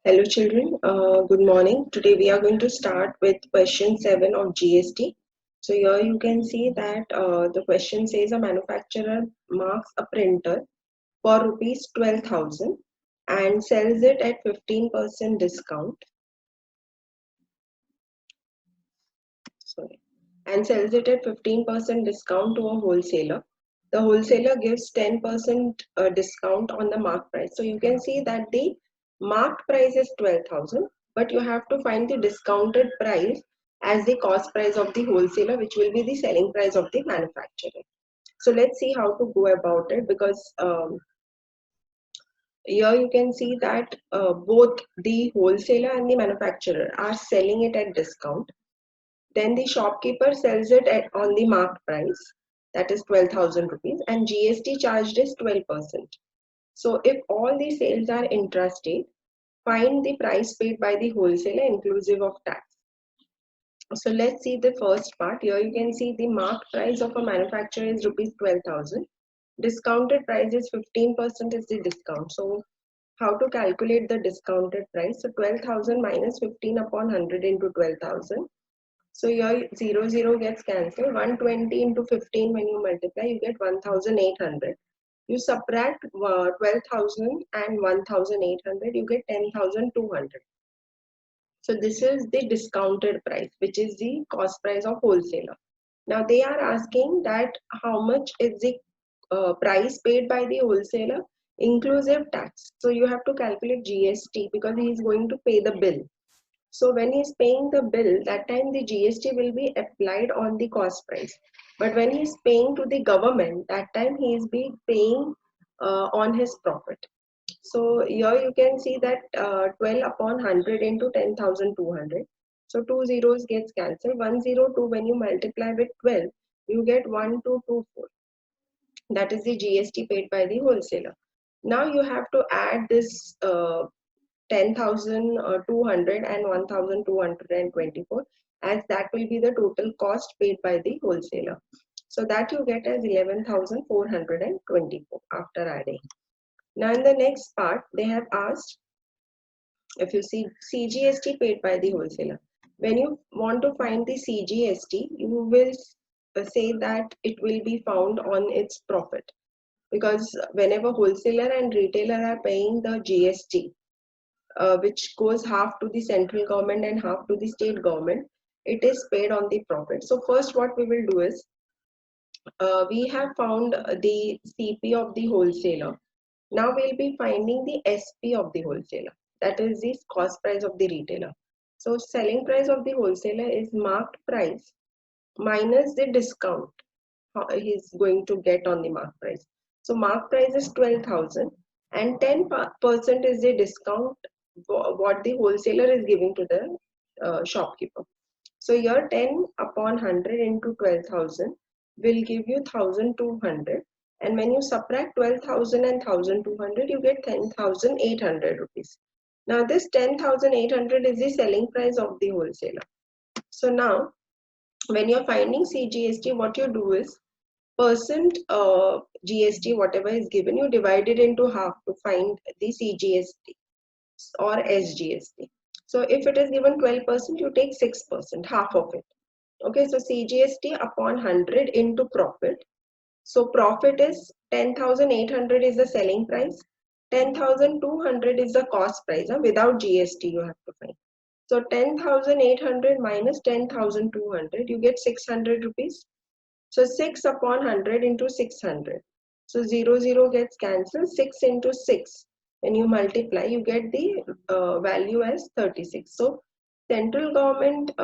Hello children, good morning. Today we are going to start with question 7 of GST. So here you can see that the question says a manufacturer marks a printer for rupees 12,000 and sells it at 15% discount. Sorry. And sells it at 15% discount to a wholesaler. The wholesaler gives 10% discount on the mark price. So you can see that the marked price is 12,000, but you have to find the discounted price as the cost price of the wholesaler, which will be the selling price of the manufacturer. So let's see how to go about it, because here you can see that both the wholesaler and the manufacturer are selling it at discount. Then the shopkeeper sells it on the marked price, that is 12,000 rupees, and GST charged is 12%. So if all the sales are intrastate, find the price paid by the wholesaler inclusive of tax. So let's see the first part. Here you can see the marked price of a manufacturer is rupees 12,000. Discounted price is 15% is the discount. So how to calculate the discounted price? So 12,000 minus 15 upon 100 into 12,000. So here 0 gets cancelled. 120 into 15 when you multiply, you get 1,800. You subtract 12,000 and 1,800, you get 10,200. So this is the discounted price, which is the cost price of wholesaler. Now they are asking that how much is the price paid by the wholesaler inclusive tax. So you have to calculate GST because he is going to pay the bill. So when he is paying the bill, that time the GST will be applied on the cost price. But when he is paying to the government, that time he is be paying on his profit. So here you can see that 12 upon 100 into 10,200. So two zeros gets cancelled. 102 when you multiply with 12, you get 1224. That is the GST paid by the wholesaler. Now you have to add this 10,200 and 1,224, as that will be the total cost paid by the wholesaler. So that you get as 11,424 after adding. Now in the next part, they have asked if you see CGST paid by the wholesaler. When you want to find the CGST, you will say that it will be found on its profit, because whenever wholesaler and retailer are paying the GST, which goes half to the central government and half to the state government, it is paid on the profit. So first what we will do is, we have found the CP of the wholesaler. Now we'll be finding the SP of the wholesaler, that is the cost price of the retailer. So selling price of the wholesaler is marked price minus the discount he's going to get on the mark price. So mark price is 12,000 and 10% is the discount what the wholesaler is giving to the shopkeeper. So here 10 upon 100 into 12,000 will give you 1,200, and when you subtract 12,000 and 1,200, you get 10,800 rupees. Now this 10,800 is the selling price of the wholesaler. So now when you're finding CGST, what you do is percent GST, whatever is given, you divide it into half to find the CGST or SGST. So if it is given 12%, you take 6%, half of it. Okay, so CGST upon 100 into profit. So profit is 10,800 is the selling price. 10,200 is the cost price. Without GST you have to find. So 10,800 minus 10,200, you get 600 rupees. So 6 upon 100 into 600. So 0 gets cancelled. 6 into 6. When you multiply, you get the value as 36. So central government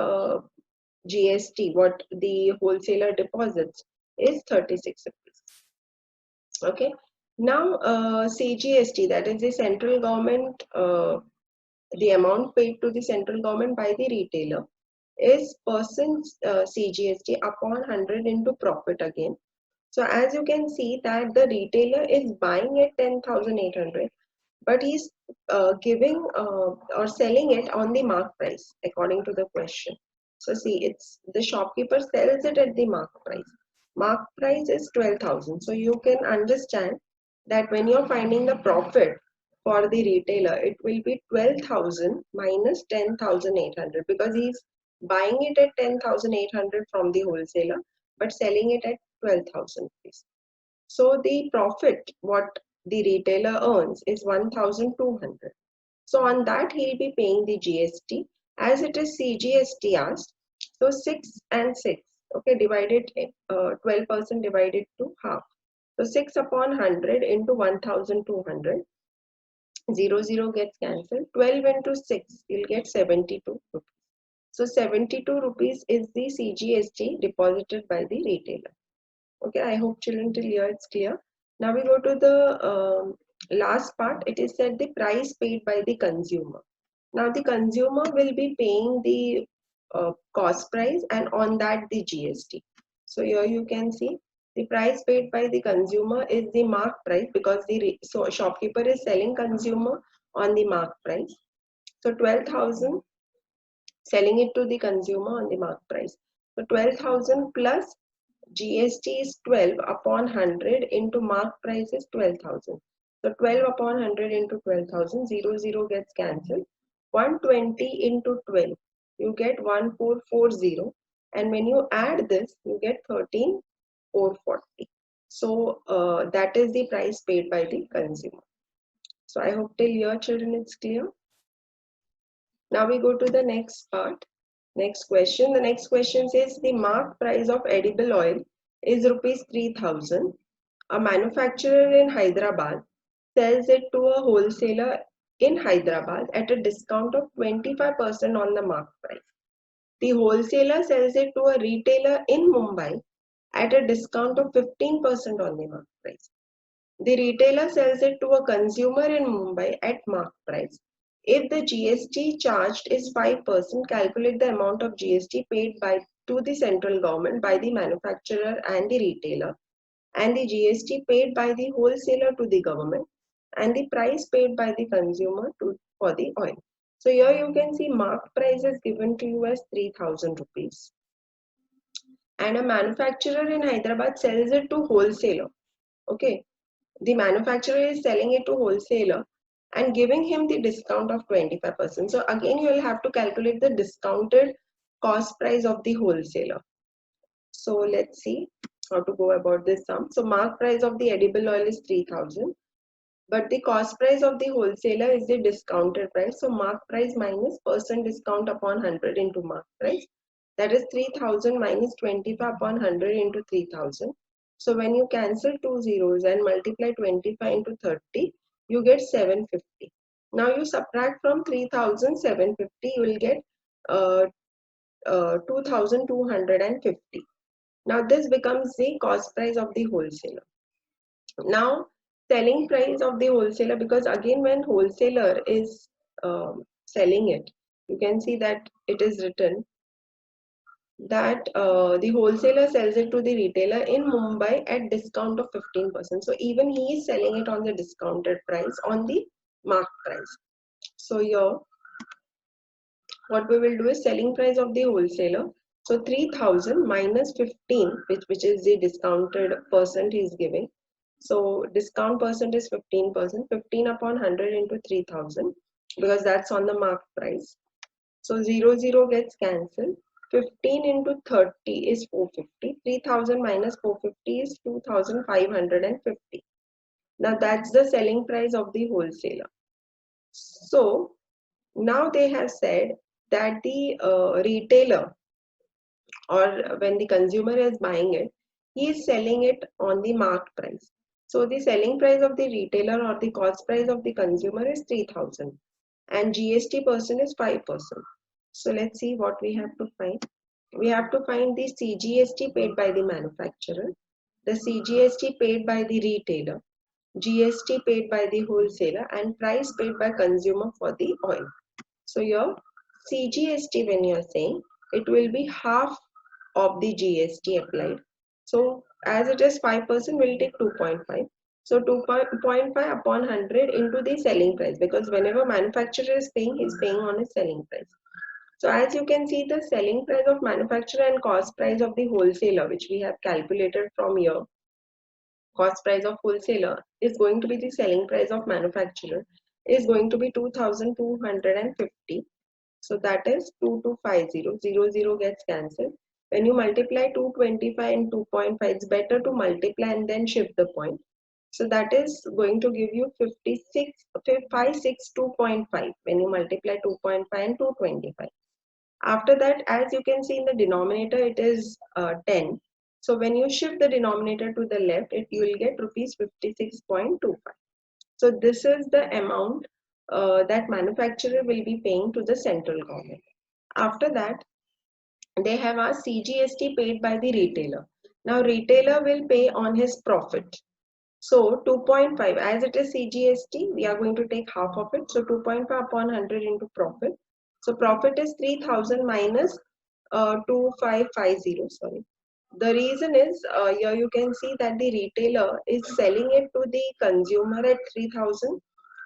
GST, what the wholesaler deposits, is 36 rupees. Okay. Now CGST, that is the central government, the amount paid to the central government by the retailer is percent CGST upon 100 into profit again. So as you can see that the retailer is buying at 10,800, but he's giving or selling it on the mark price according to the question. So see, it's the shopkeeper sells it at the mark price. Mark price is 12,000. So you can understand that when you're finding the profit for the retailer, it will be 12,000 minus 10,800 because he's buying it at 10,800 from the wholesaler but selling it at 12,000 rupees. So the profit what the retailer earns is 1,200. So on that he'll be paying the GST as it is CGST asked. So 6 and 6, okay, divided 12% divided to half. So 6 upon 100 into 1,200. 0 gets cancelled. 12 into 6, you'll get 72 rupees. So 72 rupees is the CGST deposited by the retailer. Okay, I hope children till here it's clear. Now we go to the last part. It is said the price paid by the consumer. Now the consumer will be paying the cost price and on that the GST. So here you can see the price paid by the consumer is the mark price because the shopkeeper is selling consumer on the mark price. So 12,000 selling it to the consumer on the mark price. So 12,000 plus GST is 12 upon 100 into mark price is 12,000. So 12 upon 100 into 12,000, 0 gets cancelled. 120 into 12, you get 1440. And when you add this, you get 13,440. So that is the price paid by the consumer. So I hope till here children it's clear. Now we go to the next part. Next question. The next question says the mark price of edible oil is rupees 3,000. A manufacturer in Hyderabad sells it to a wholesaler in Hyderabad at a discount of 25% on the mark price. The wholesaler sells it to a retailer in Mumbai at a discount of 15% on the mark price. The retailer sells it to a consumer in Mumbai at mark price. If the GST charged is 5%, calculate the amount of GST paid to the central government by the manufacturer and the retailer, and the GST paid by the wholesaler to the government, and the price paid by the consumer for the oil. So here you can see mark price is given to you as 3,000 rupees. And a manufacturer in Hyderabad sells it to wholesaler. Okay. The manufacturer is selling it to wholesaler and giving him the discount of 25%. So again, you will have to calculate the discounted cost price of the wholesaler. So let's see how to go about this sum. So mark price of the edible oil is 3,000, but the cost price of the wholesaler is the discounted price. So mark price minus percent discount upon 100 into mark price. That is 3,000 minus 25 upon 100 into 3,000. So when you cancel two zeros and multiply 25 into 30, you get 750. Now you subtract from 3,750, you will get 2,250. Now this becomes the cost price of the wholesaler. Now selling price of the wholesaler, because again when wholesaler is selling it, you can see that it is written that the wholesaler sells it to the retailer in Mumbai at discount of 15%. So even he is selling it on the discounted price on the mark price. So here what we will do is selling price of the wholesaler. So 3,000 minus 15, which is the discounted percent he is giving. So discount percent is 15%. 15 upon 100 into 3,000 because that's on the mark price. So 0 gets cancelled. 15 into 30 is 450. 3,000 minus 450 is 2,550. Now that's the selling price of the wholesaler. So now they have said that the retailer, or when the consumer is buying it, he is selling it on the mark price. So the selling price of the retailer or the cost price of the consumer is 3,000 and GST percent is 5%. So let's see what we have to find. We have to find the CGST paid by the manufacturer, the CGST paid by the retailer, GST paid by the wholesaler, and price paid by consumer for the oil. So here CGST, when you are saying, it will be half of the GST applied. So as it is 5%, we'll take 2.5. So 2.5 upon 100 into the selling price, because whenever manufacturer is paying, he's paying on his selling price. So as you can see, the selling price of manufacturer and cost price of the wholesaler, which we have calculated from here, cost price of wholesaler is going to be the selling price of manufacturer. is going to be 2250. So that is 2250. 0 gets cancelled. When you multiply 225 and 2.5, it's better to multiply and then shift the point. So that is going to give you 562.5 when you multiply 2.5 and 225. After that, as you can see in the denominator, it is 10. So when you shift the denominator to the left, you will get rupees 56.25. So this is the amount that manufacturer will be paying to the central government. After that, they have asked CGST paid by the retailer. Now retailer will pay on his profit. So 2.5, as it is CGST, we are going to take half of it. So 2.5 upon 100 into profit. So profit is 3000 minus 2550. Sorry. The reason is here you can see that the retailer is selling it to the consumer at 3000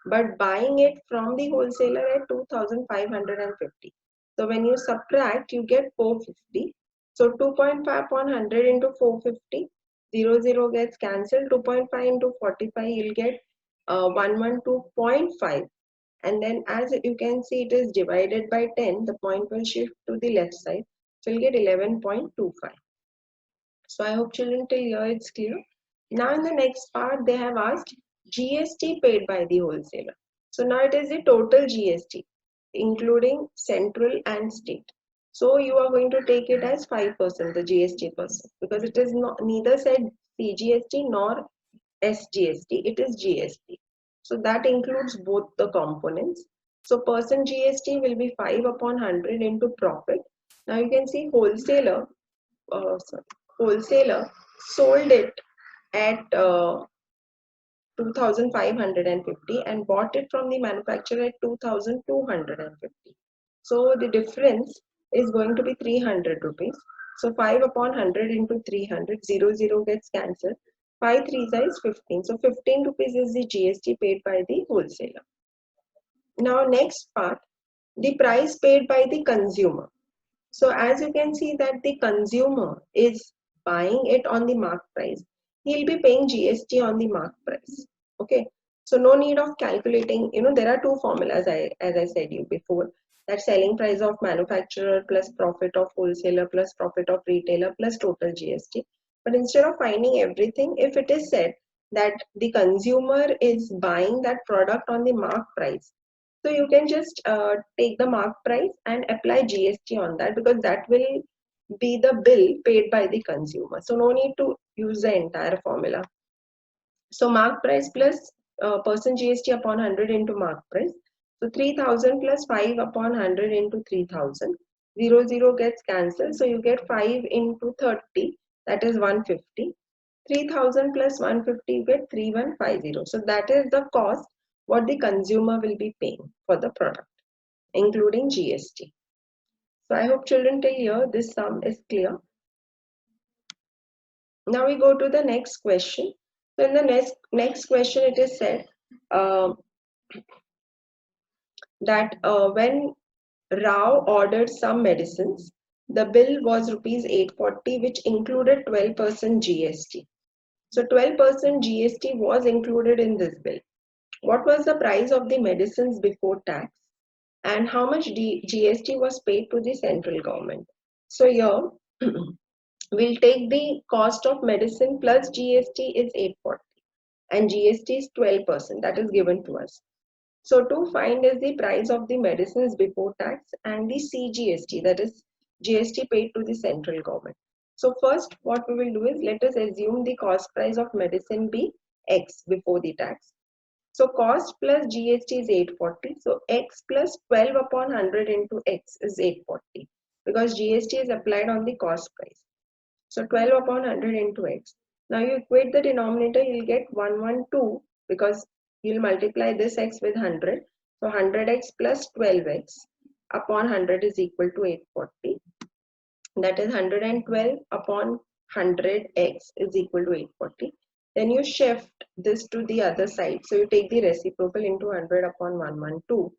but buying it from the wholesaler at 2550. So when you subtract, you get 450. So 2.5 upon 100 into 450, 0 gets cancelled. 2.5 into 45, you'll get 112.5. And then as you can see, it is divided by 10. The point will shift to the left side. So you'll get 11.25. So I hope children till here it's clear. Now in the next part, they have asked GST paid by the wholesaler. So now it is the total GST, including central and state. So you are going to take it as 5%, the GST percent, because it is not neither said CGST nor SGST, it is GST. So that includes both the components. So percent GST will be 5 upon 100 into profit. Now you can see wholesaler sold it at 2550 and bought it from the manufacturer at 2250. So the difference is going to be 300 rupees. So 5 upon 100 into 300, 0 gets cancelled. 5 3 is 15. So 15 rupees is the GST paid by the wholesaler. Now next part, the price paid by the consumer. So as you can see that the consumer is buying it on the mark price, he'll be paying GST on the mark price. Okay. So no need of calculating, there are two formulas as I said you before, that selling price of manufacturer plus profit of wholesaler plus profit of retailer plus total GST. But instead of finding everything, if it is said that the consumer is buying that product on the mark price, so you can just take the mark price and apply GST on that, because that will be the bill paid by the consumer. So no need to use the entire formula. So mark price plus percent GST upon 100 into mark price. So 3000 plus 5 upon 100 into 3000. 0 gets cancelled. So you get 5 into 30, that is 150. 3000 plus 150, you get 3150. So that is the cost what the consumer will be paying for the product, including GST. So I hope children till here this sum is clear. Now we go to the next question. So in the next question it is said that when Rao ordered some medicines, the bill was rupees 840, which included 12% GST. So 12% GST was included in this bill. What was the price of the medicines before tax, and how much GST was paid to the central government? So here we'll take the cost of medicine plus GST is 840 and GST is 12%, that is given to us. So to find is the price of the medicines before tax and the CGST, that is GST paid to the central government. So first what we will do is, let us assume the cost price of medicine be X before the tax. So cost plus GST is 840. So X plus 12 upon 100 into X is 840, because GST is applied on the cost price. So 12 upon 100 into X. Now you equate the denominator, you'll get 112, because you'll multiply this X with 100. So 100X plus 12X upon 100 is equal to 840. That is 112 upon 100X is equal to 840. Then you shift this to the other side. So you take the reciprocal into 100 upon 112.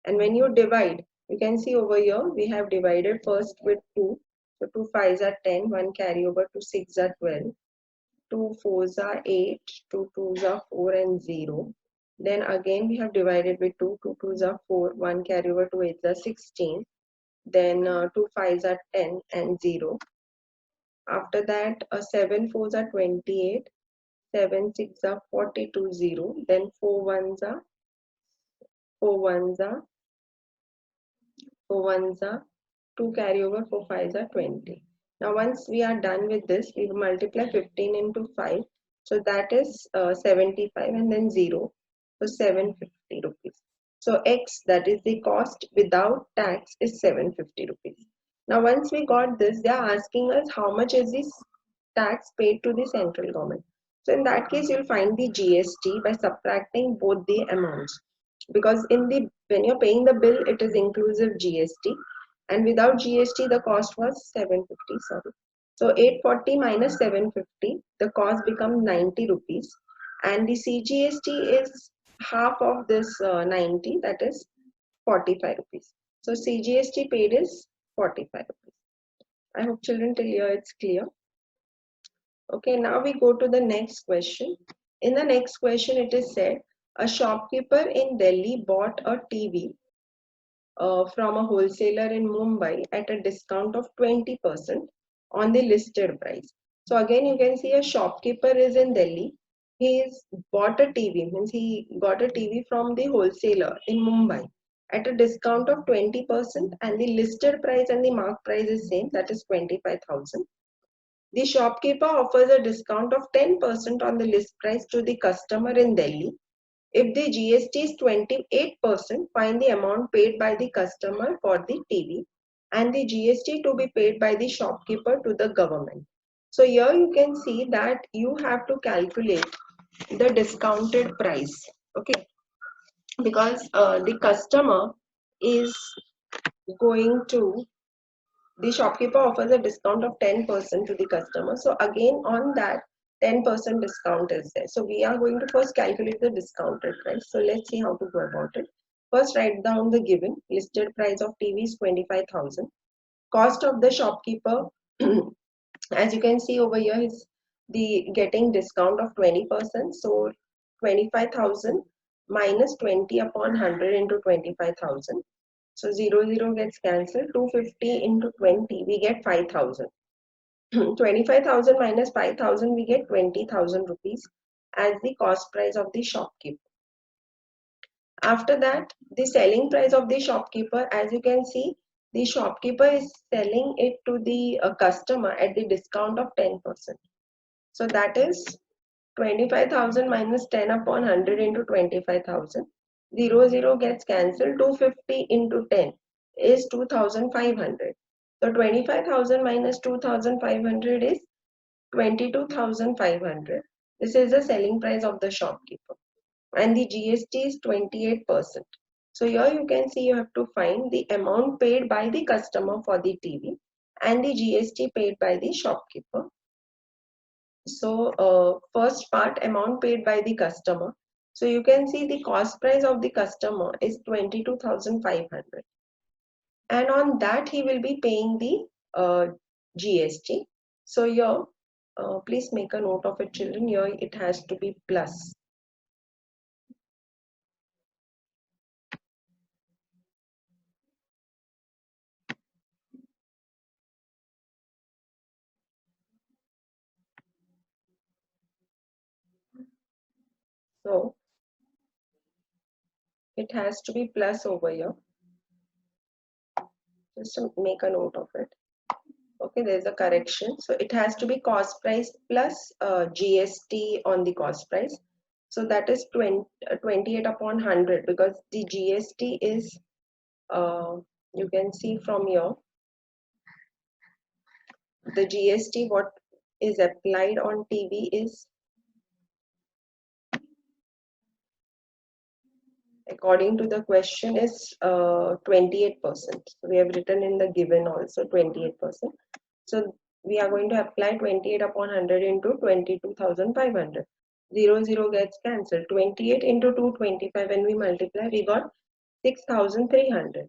And when you divide, you can see over here, we have divided first with 2. So 2 5s are 10, 1 carry over, 2 6 are 12, 2 4s are 8, 2 2s are 4 and 0. Then again we have divided with 2. 2 twos are 4. 1 carry over 2 8s are 16. Then 2 5s are 10 and 0. After that 7 4s are 28. 7 6 are 42 0. Then 4 ones are 4 ones are 2 carry over 4 5s are 20. Now once we are done with this, we will multiply 15 into 5. So that is 75 and then 0. So 750 rupees. So X, that is the cost without tax, is 750 rupees. Now once we got this, they are asking us how much is this tax paid to the central government. So in that case, you'll find the GST by subtracting both the amounts, because in the when you're paying the bill, it is inclusive GST, and without GST the cost was 750. Sorry, so 840 minus 750, the cost becomes 90 rupees, and the CGST is half of this 90, that is 45 rupees. So CGST paid is 45 rupees. I hope children till here it's clear. Okay, now we go to the next question. In the next question, it is said a shopkeeper in Delhi bought a TV from a wholesaler in Mumbai at a discount of 20% on the listed price. So again, you can see a shopkeeper is in Delhi. He's bought a TV, means he got a TV from the wholesaler in Mumbai at a discount of 20%, and the listed price and the mark price is same, that is 25,000. The shopkeeper offers a discount of 10% on the list price to the customer in Delhi. If the GST is 28%, find the amount paid by the customer for the TV and the GST to be paid by the shopkeeper to the government. So here you can see that you have to calculate the discounted price. Okay, because the customer is going to the shopkeeper offers a discount of 10% to the customer. So again on that 10% discount is there. So we are going to first calculate the discounted price. So let's see how to go about it. First write down the given listed price of TV is 25,000. Cost of the shopkeeper as you can see over here is the getting discount of 20%. So 25,000 minus 20 upon 100 into 25,000. So 0 gets cancelled. 250 into 20, we get 5,000. 25,000 minus 5,000, we get 20,000 rupees as the cost price of the shopkeeper. After that, the selling price of the shopkeeper, as you can see, the shopkeeper is selling it to the customer at the discount of 10%. So that is 25,000 minus 10 upon 100 into 25,000. 0 gets cancelled. 250 into 10 is 2,500. So 25,000 minus 2,500 is 22,500. This is the selling price of the shopkeeper. And the GST is 28%. So here you can see you have to find the amount paid by the customer for the TV and the GST paid by the shopkeeper. So first part, amount paid by the customer. So you can see the cost price of the customer is 22,500, and on that he will be paying the GST. So here please make a note of it, children. Here it has to be plus. So it has to be plus over here. Just to make a note of it. Okay, there's a correction. So it has to be cost price plus GST on the cost price. So that is 28 upon 100, because the GST is, you can see from here, the GST what is applied on TV is, according to the question, is 28%. So we have written in the given also 28%. So we are going to apply 28 upon 100 into 22,500. 0 gets cancelled. 28 into 225, when we multiply, we got 6,300.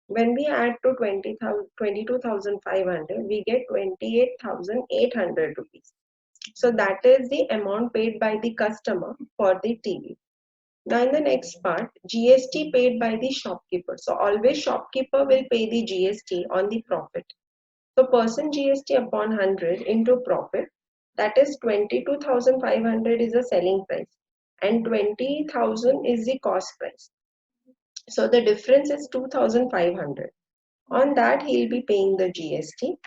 When we add to 22,500, we get 28,800 rupees. So that is the amount paid by the customer for the TV. Now in the next part, GST paid by the shopkeeper. So always shopkeeper will pay the GST on the profit. So percent GST upon 100 into profit, that is 22,500 is the selling price and 20,000 is the cost price. So the difference is 2,500. On that he will be paying the GST.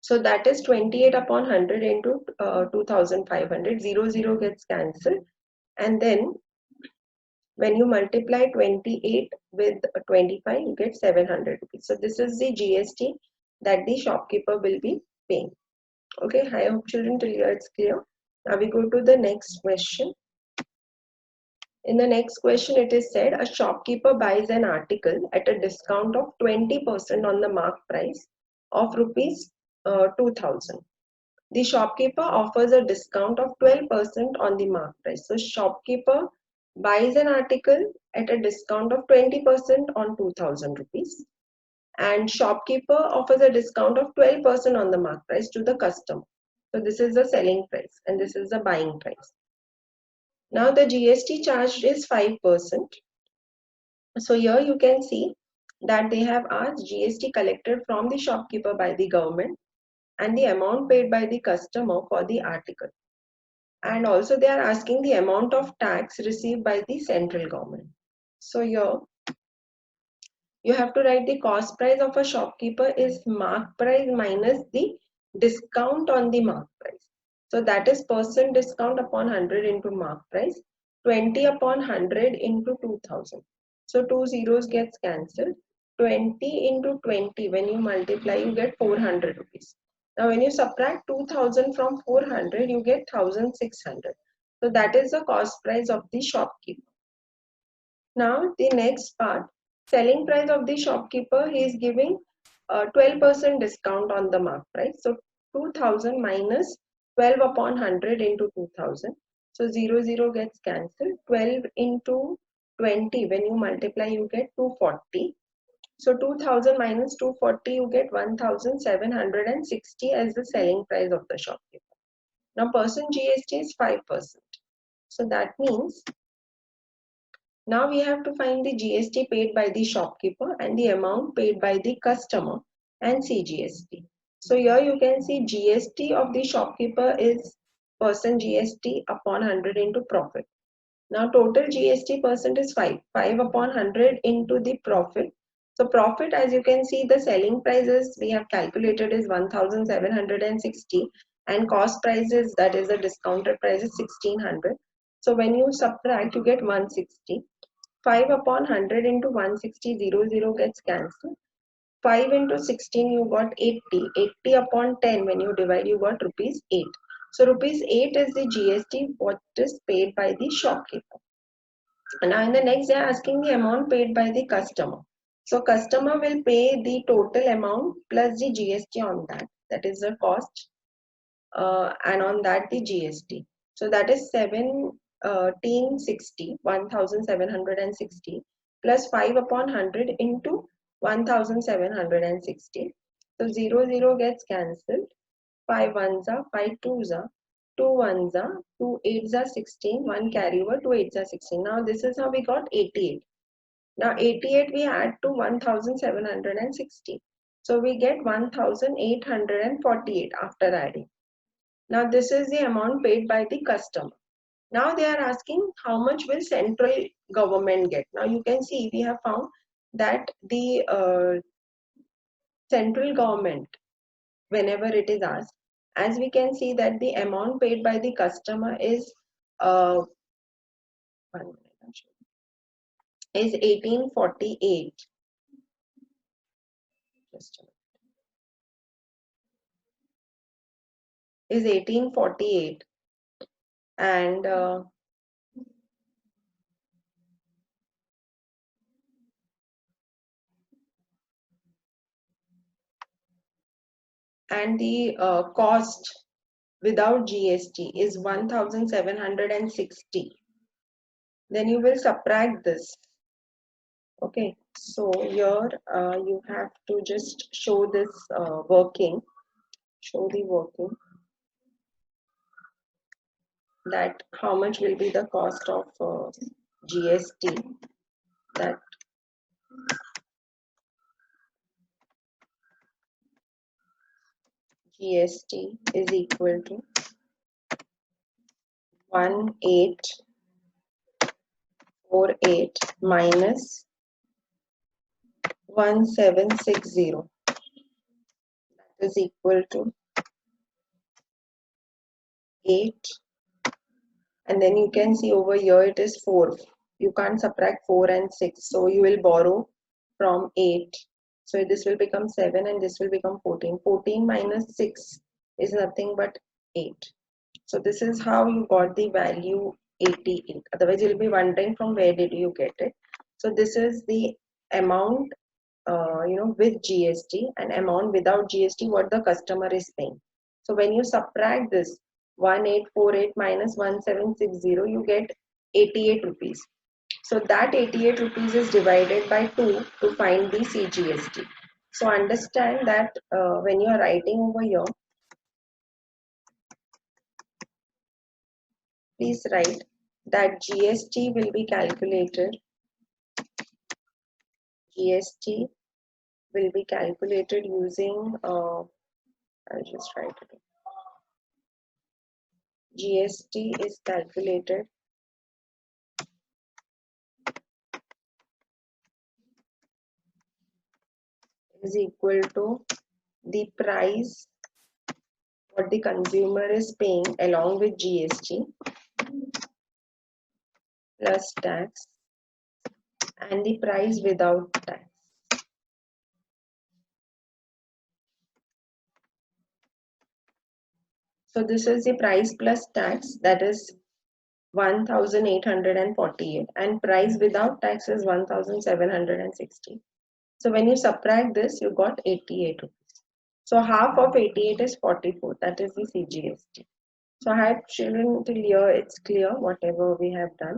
So that is 28 upon 100 into 2,500. 0 gets cancelled. And then when you multiply 28 with 25, you get 700 rupees. So this is the GST that the shopkeeper will be paying. Okay, I hope children till here it's clear. Now we go to the next question. In the next question, it is said a shopkeeper buys an article at a discount of 20% on the mark price of rupees 2,000. The shopkeeper offers a discount of 12% on the mark price. So shopkeeper buys an article at a discount of 20% on 2,000 rupees, and shopkeeper offers a discount of 12% on the mark price to the customer. So this is the selling price and this is the buying price. Now the GST charged is 5%. So here you can see that they have asked GST collected from the shopkeeper by the government and the amount paid by the customer for the article. And also they are asking the amount of tax received by the central government. So here you have to write the cost price of a shopkeeper is mark price minus the discount on the mark price. So that is percent discount upon 100 into mark price, 20 upon 100 into 2000. So two zeros gets cancelled. 20 into 20, when you multiply, you get 400 rupees. Now when you subtract 2000 from 400, you get 1600. So that is the cost price of the shopkeeper. Now the next part, selling price of the shopkeeper, he is giving 12% discount on the mark price. So 2000 minus 12 upon 100 into 2000. So 0 gets cancelled. 12 into 20, when you multiply, you get 240. So 2000 minus 240, you get 1760 as the selling price of the shopkeeper. Now percent GST is 5%. So that means now we have to find the GST paid by the shopkeeper and the amount paid by the customer and CGST. So here you can see GST of the shopkeeper is percent GST upon 100 into profit. Now total GST percent is 5. 5 upon 100 into the profit. So profit, as you can see, the selling prices we have calculated is 1760 and cost prices, that is the discounted price, is 1600. So when you subtract, you get 160. 5 upon 100 into 160, 0 gets cancelled. 5 into 16, you got 80. 80 upon 10, when you divide, you got rupees 8. So rupees 8 is the GST what is paid by the shopkeeper. Now in the next, they are asking the amount paid by the customer. So customer will pay the total amount plus the GST on that. That is the cost. And on that the GST. So that is 1760 plus 5 upon 100 into 1760. So 0 gets cancelled. 5 ones are 5 twos are 2 ones are 2 eights are 16, 1 carry over, 2 eights are 16. Now this is how we got 88. Now 88 we add to 1760. So we get 1848 after adding. Now this is the amount paid by the customer. Now they are asking how much will central government get. Now you can see we have found that the central government, whenever it is asked, as we can see that the amount paid by the customer is 1848. Just a minute. Is 1848 and the cost without GST is 1760. Then you will subtract this. Okay, so here you have to just show this working. Show the working. that how much will be the cost of GST, that GST is equal to 1848 minus 1760, that is equal to 8, and then you can see over here it is 4. You can't subtract 4 and 6, so you will borrow from 8. So this will become 7 and this will become 14. 14 minus 6 is nothing but 8. So this is how you got the value 88. Otherwise you'll be wondering from where did you get it. So this is the amount with GST and amount without GST what the customer is paying. So when you subtract this 1848 minus 1760, you get 88 rupees. So that 88 rupees is divided by 2 to find the CGST. So understand that when you are writing over here, please write that GST will be calculated. GST will be calculated using, I'll just write it. GST is calculated is equal to the price what the consumer is paying along with GST plus tax and the price without tax. So this is the price plus tax, that is 1848, and price without tax is 1760. So when you subtract this, you got 88 rupees. So half of 88 is 44, that is the CGST. So I have children till here it's clear whatever we have done.